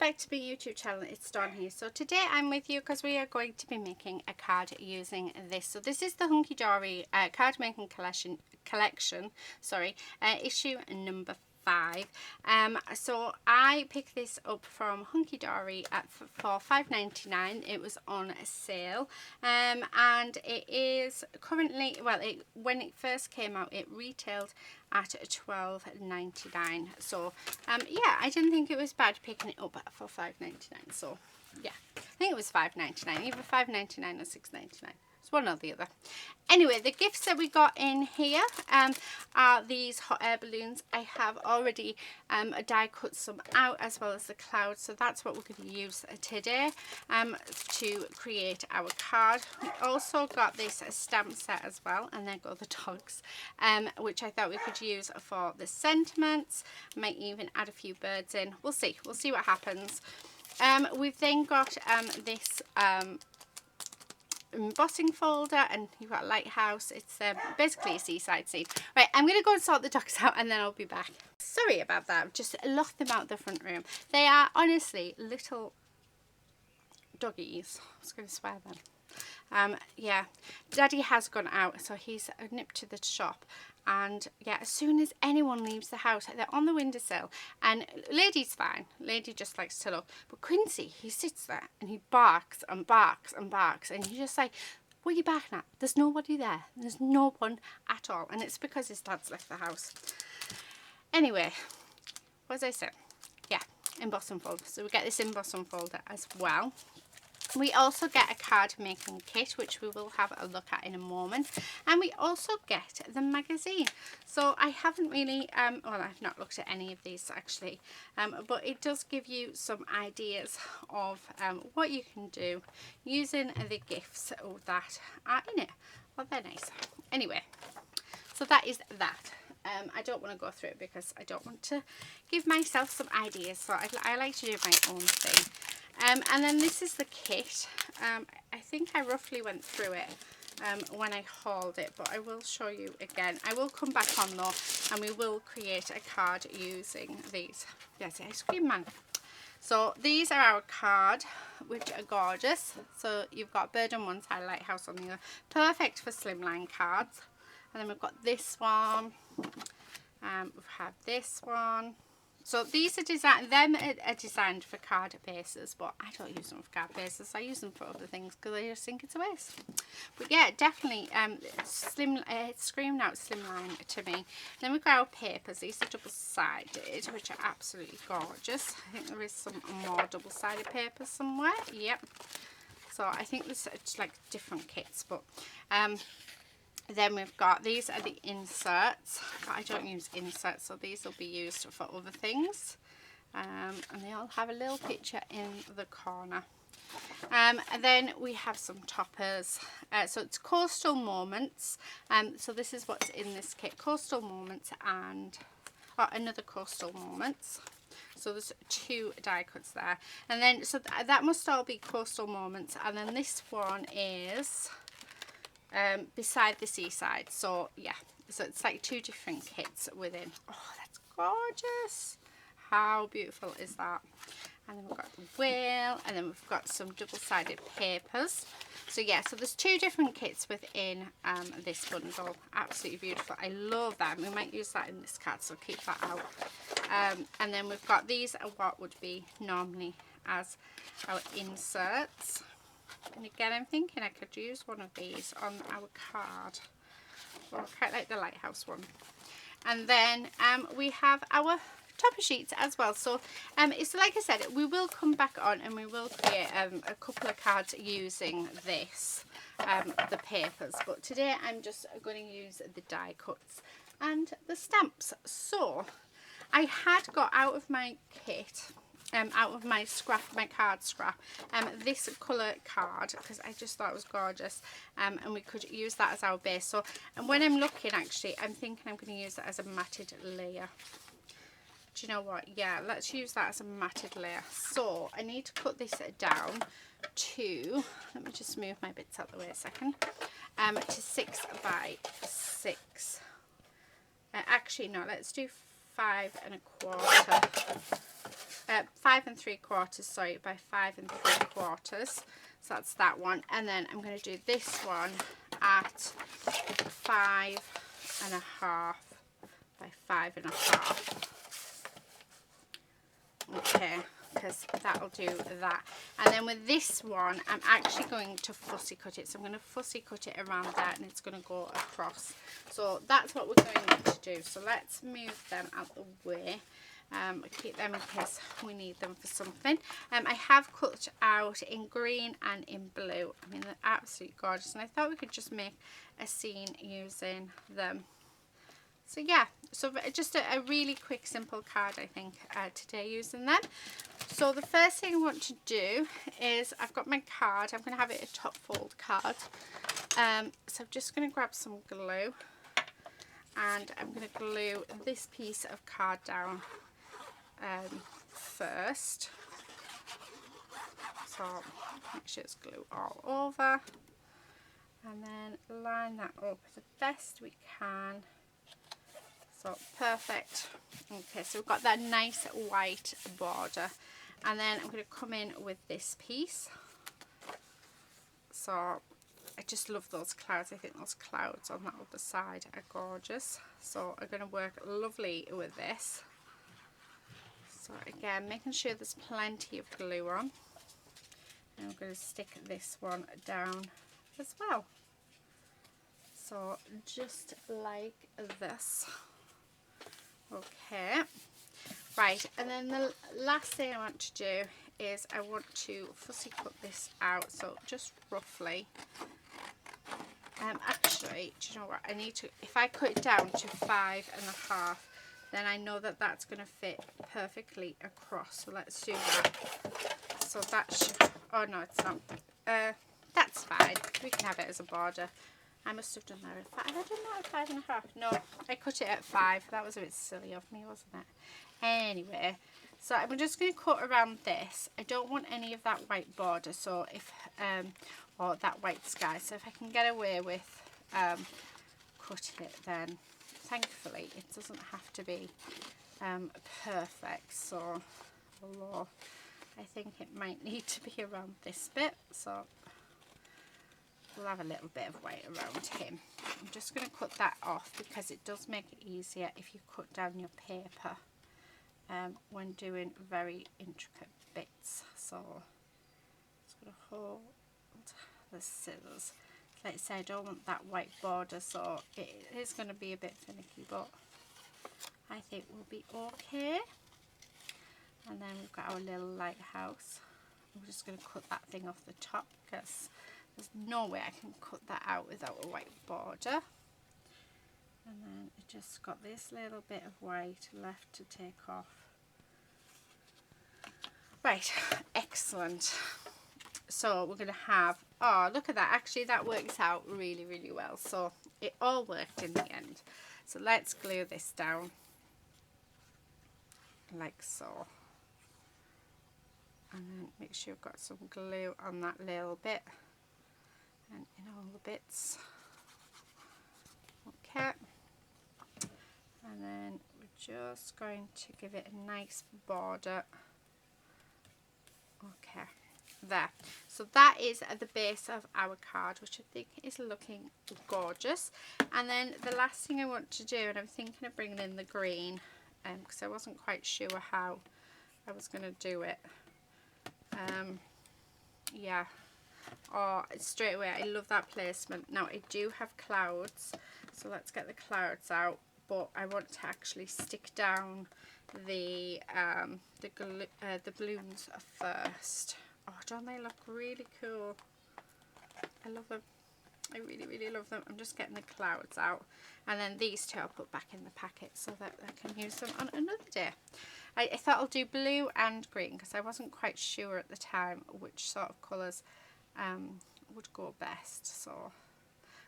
back to my YouTube channel. It's Dawn here. So today I'm with you because we are going to be making a card using this. So this is the Hunkydory card making collection, issue number 5. So I picked this up from Hunkydory for $5.99. It was on sale, and it is currently, well, when it first came out it retailed at $12.99. So yeah, I didn't think it was bad picking it up for $5.99. So yeah, I think it was $5.99, either $5.99 or $6.99. It's one or the other. Anyway, the gifts that we got in here are these hot air balloons. I have already die cut some out, as well as the clouds, so that's what we're going to use today to create our card. We also got this stamp set as well, and there go the dogs, which I thought we could use for the sentiments. Might even add a few birds in. We'll see what happens. We've then got this embossing folder, and you've got a lighthouse. It's basically a seaside scene. Right, I'm going to go and sort the dogs out and then I'll be back. Sorry about that, I've just locked them out the front room. They are honestly little doggies. I was going to swear then. Yeah, Daddy has gone out, so he's nipped to the shop, and yeah, as soon as anyone leaves the house, they're on the windowsill, and Lady's fine. Lady just likes to look, but Quincy, he sits there and he barks and barks and barks, and you're just like, what are you barking at? There's nobody there. There's no one at all, and it's because his dad's left the house. Anyway, what was I saying? Yeah, embossing folder. So we get this embossing folder as well. We also get a card making kit, which we will have a look at in a moment, and we also get the magazine. So I haven't really well, I've not looked at any of these actually, but it does give you some ideas of what you can do using the gifts that are in it. Well, they're nice. Anyway, so that is that. I don't want to go through it because I don't want to give myself some ideas, so I like to do my own thing. And then this is the kit. I think I roughly went through it when I hauled it, but I will show you again. I will come back on though, and we will create a card using these. Yes, ice cream man. So these are our card, which are gorgeous. So you've got bird on one side, lighthouse on the other. Perfect for slimline cards. And then we've got this one. We've had this one. So these are designed, designed for card bases, but I don't use them for card bases. I use them for other things because I just think it's a waste. But yeah, definitely it's screaming out slimline to me. Then we've got our papers. These are double-sided, which are absolutely gorgeous. I think there is some more double-sided papers somewhere. Yep. So I think there's like different kits, but then we've got, these are the inserts, but I don't use inserts, so these will be used for other things. And they all have a little picture in the corner. And then we have some toppers. So it's Coastal Moments. So this is what's in this kit. Coastal Moments and another Coastal Moments. So there's 2 die cuts there. And then, so that must all be Coastal Moments. And then this one is beside the seaside. So yeah, so it's like 2 different kits within. Oh, that's gorgeous. How beautiful is that? And then we've got the wheel, and then we've got some double-sided papers. So yeah, so there's 2 different kits within this bundle. Absolutely beautiful. I love that. We might use that in this card, so keep that out. And then we've got, these are what would be normally as our inserts. And again, I'm thinking I could use one of these on our card. Well, I quite like the lighthouse one. And then we have our topper sheets as well. So it's like I said, we will come back on and we will create a couple of cards using this, the papers. But today I'm just going to use the die cuts and the stamps. So I had got out of my kit, out of my scrap, my card scrap, this colour card, because I just thought it was gorgeous, and we could use that as our base. So, and when I'm looking, actually, I'm thinking I'm going to use it as a matted layer. Do you know what? Yeah, let's use that as a matted layer. So I need to cut this down to, let me just move my bits out the way a second, to 6 by 6. Actually, no, let's do 5 1/4. 5 3/4, sorry, by 5 3/4. So that's that one. And then I'm going to do this one at 5 1/2 by 5 1/2. Okay, because that'll do that. And then with this one, I'm actually going to fussy cut it. So I'm going to fussy cut it around that, and it's going to go across. So that's what we're going to do. So let's move them out the way. Keep them in case we need them for something. I have cut out in green and in blue. I mean, they're absolutely gorgeous, and I thought we could just make a scene using them. So yeah, so just a really quick, simple card, I think, today using them. So the first thing I want to do is, I've got my card. I'm going to have it a top fold card. So I'm just going to grab some glue, and I'm going to glue this piece of card down first. So make sure it's glue all over, and then line that up the best we can. So perfect. Okay, so we've got that nice white border, and then I'm going to come in with this piece. So I just love those clouds. I think those clouds on that other side are gorgeous. So I'm going to work lovely with this. So again, making sure there's plenty of glue on. And I'm going to stick this one down as well. So just like this. Okay, right, and then the last thing I want to do is I want to fussy cut this out, so just roughly. Actually, do you know what, I need to, if I cut it down to 5 1/2, then I know that that's going to fit perfectly across. So let's do that. So that should, oh no, it's not, that's fine, we can have it as a border. I must have done that at 5. Have I done that at 5 1/2? No, I cut it at 5. That was a bit silly of me, wasn't it? Anyway, so I'm just going to cut around this. I don't want any of that white border, so if, or that white sky. So if I can get away with cutting it, then thankfully it doesn't have to be perfect. So, although I think it might need to be around this bit, so we'll have a little bit of white around him. I'm just going to cut that off because it does make it easier if you cut down your paper when doing very intricate bits. So just going to hold the scissors. Like I say, I don't want that white border, so it is going to be a bit finicky, but I think we'll be okay. And then we've got our little lighthouse. I'm just going to cut that thing off the top because there's no way I can cut that out without a white border. And then it just got this little bit of white left to take off. Right, excellent. So we're going to have, oh look at that, actually that works out really, really well. So it all worked in the end. So let's glue this down like so. And then make sure you've got some glue on that little bit. And in all the bits. Okay, and then we're just going to give it a nice border. Okay, there. So that is the base of our card, which I think is looking gorgeous. And then the last thing I want to do, and I'm thinking of bringing in the green, because I wasn't quite sure how I was going to do it. Yeah. Oh, straight away, I love that placement. Now I do have clouds, so let's get the clouds out, but I want to actually stick down the balloons first. Oh, don't they look really cool? I love them. I really, really love them. I'm just getting the clouds out, and then these two I'll put back in the packet so that I can use them on another day. I thought I'll do blue and green because I wasn't quite sure at the time which sort of colours would go best. So,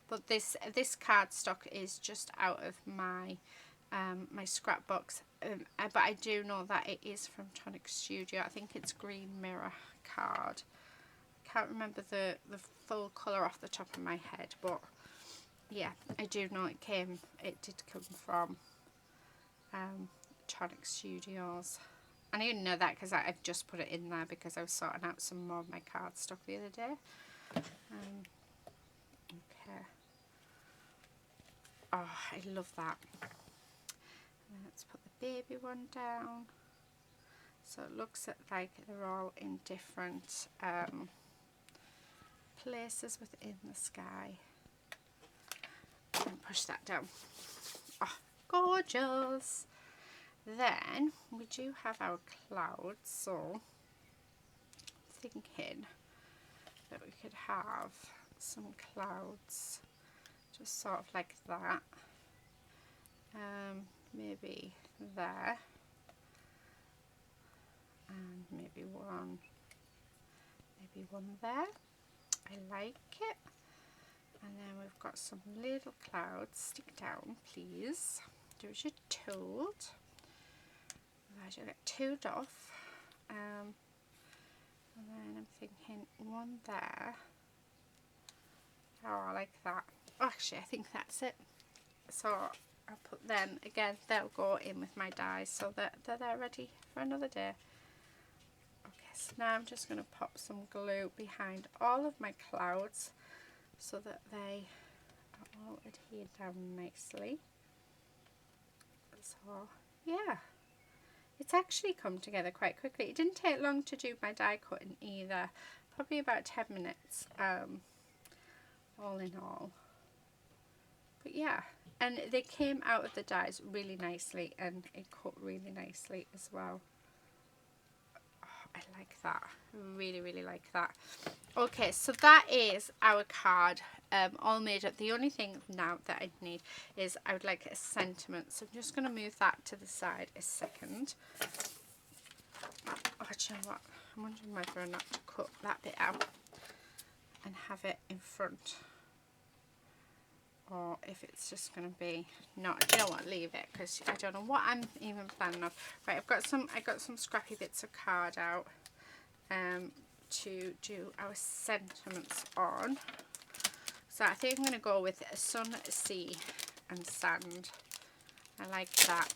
but this cardstock is just out of my my scrapbooks, but I do know that it is from Tonic Studio. I think it's Green Mirror card. I can't remember the full colour off the top of my head, but yeah, I do know it did come from Tonic Studios. And I didn't know that because I've just put it in there because I was sorting out some more of my cardstock the other day. Okay. Oh, I love that. And let's put the baby one down. So it looks like they're all in different places within the sky. And push that down. Oh, gorgeous. Then we do have our clouds, so I'm thinking that we could have some clouds just sort of like that. Maybe there, and maybe one there. I like it. And then we've got some little clouds. Stick down, please. Do as you're told. Otherwise you'll get towed off. And then I'm thinking one there. Oh, I like that. Oh, actually, I think that's it. So I'll put them again. They'll go in with my dies, so that they're ready for another day. Okay, so now I'm just going to pop some glue behind all of my clouds so that they are all adhered down nicely. So yeah, it's actually come together quite quickly. It didn't take long to do my die cutting either. Probably about 10 minutes, all in all. But yeah, and they came out of the dies really nicely, and it cut really nicely as well. Oh, I like that. Really, really like that. Okay, so that is our card all made up. The only thing now that I need is I would like a sentiment. So I'm just going to move that to the side a second. Oh, do you know what? I'm wondering whether or not to cut that bit out and have it in front, or if it's just going to be not. You know what? Leave it, because I don't know what I'm even planning of. Right, I got some scrappy bits of card out to do our sentiments on. So I think I'm going to go with sun, sea and sand. I like that.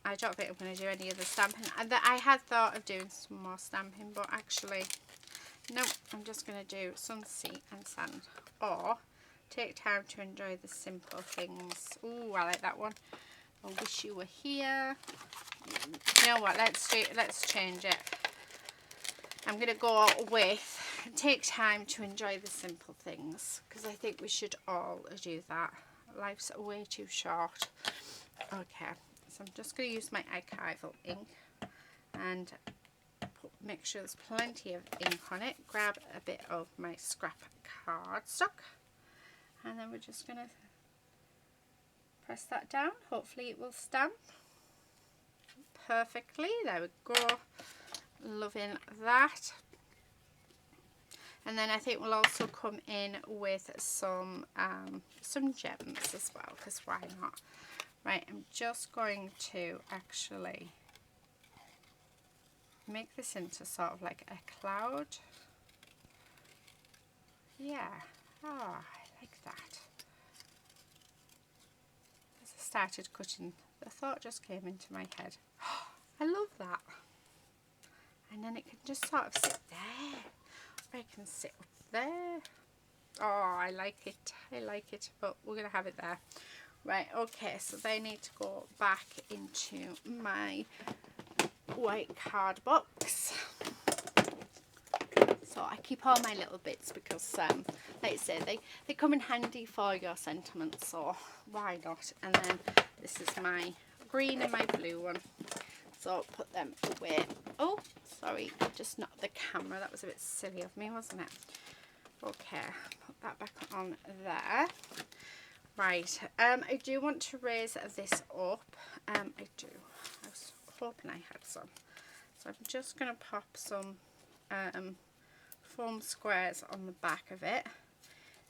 I don't think I'm going to do any other stamping. I had thought of doing some more stamping, but actually no, I'm just going to do sun, sea and sand. Or take time to enjoy the simple things. Ooh, I like that one. I wish you were here. You know what, let's change it. I'm going to go with take time to enjoy the simple things, because I think we should all do that. Life's way too short. Okay, so I'm just going to use my archival ink and make sure there's plenty of ink on it. Grab a bit of my scrap cardstock, and then we're just going to press that down. Hopefully it will stamp perfectly. There we go. Loving that. And then I think we'll also come in with some gems as well, because why not? Right, I'm just going to actually make this into sort of like a cloud. Yeah, oh, I like that. As I started cutting, the thought just came into my head. Oh, I love that. And then it can just sort of sit there, or it can sit up there. Oh, I like it, but we're going to have it there. Right, okay, so they need to go back into my white card box. So I keep all my little bits because, like I say, they come in handy for your sentiments, so why not? And then this is my green and my blue one. So put them away. Oh, sorry, I just knocked the camera. That was a bit silly of me, wasn't it? Okay, put that back on there. Right, I do want to raise this up. I do. I was hoping I had some. So I'm just going to pop some foam squares on the back of it.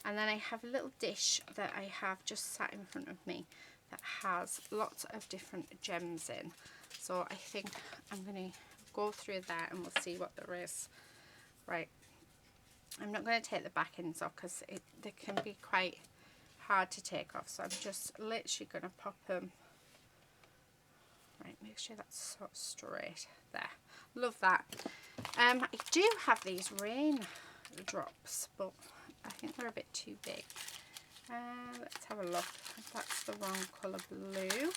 And then I have a little dish that I have just sat in front of me that has lots of different gems in. So I think I'm going to go through there and we'll see what there is. Right, I'm not going to take the back ends off because they can be quite hard to take off, so I'm just literally going to pop them Right, make sure that's sort of straight there. Love that. I do have these rain drops, but I think they're a bit too big. Let's have a look. That's the wrong colour blue.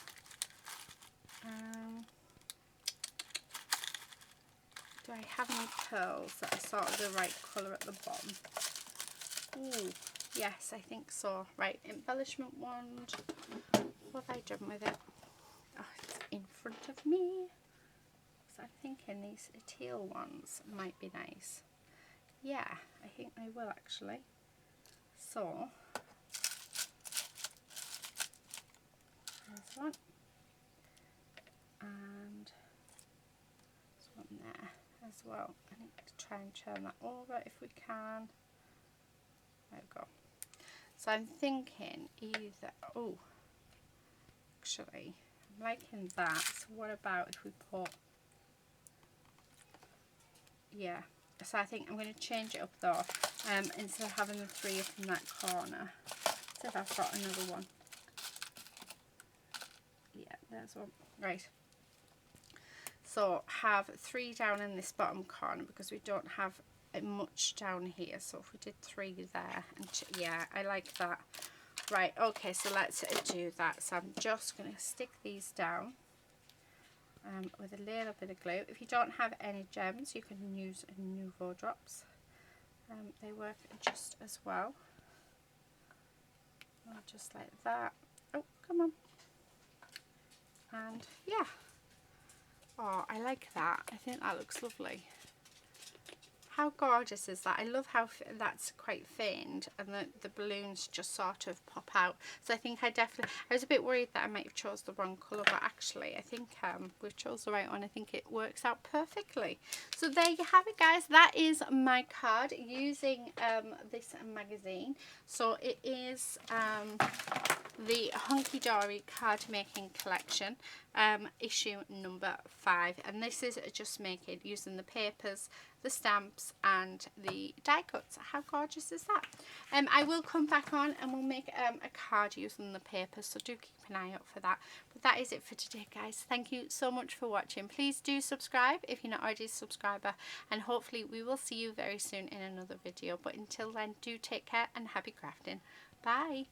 Do I have any pearls that are sort of the right colour at the bottom? Ooh, yes, I think so. Right, embellishment wand. What have I done with it? Oh, it's in front of me. So I'm thinking these teal ones might be nice. Yeah, I think they will actually. So, there's one. And there's one there as well. I need to try and turn that over if we can. There we go. So I'm thinking either, oh, actually, I'm liking that. So what about if we put, yeah. So I think I'm going to change it up though. Instead of having the 3 up in that corner. See if I've got another one. Yeah, there's one. Right. So have 3 down in this bottom corner because we don't have much down here. So if we did 3 there, and yeah, I like that. Right, okay, so let's do that. So I'm just going to stick these down with a little bit of glue. If you don't have any gems, you can use Nouveau drops. They work just as well. Just like that. Oh, come on. And yeah. Oh, I like that. I think that looks lovely. How gorgeous is that? I love how that's quite feigned and the balloons just sort of pop out. So I think I was a bit worried that I might have chose the wrong colour, but actually I think we've chose the right one. I think it works out perfectly. So there you have it, guys. That is my card using this magazine. So it is the Hunkydory card making collection, issue number 5, and this is just making using the papers, the stamps and the die cuts. How gorgeous is that? I will come back on and we'll make a card using the papers, so do keep an eye out for that. But that is it for today, guys. Thank you so much for watching. Please do subscribe if you're not already a subscriber, and hopefully we will see you very soon in another video. But until then, do take care and happy crafting. Bye.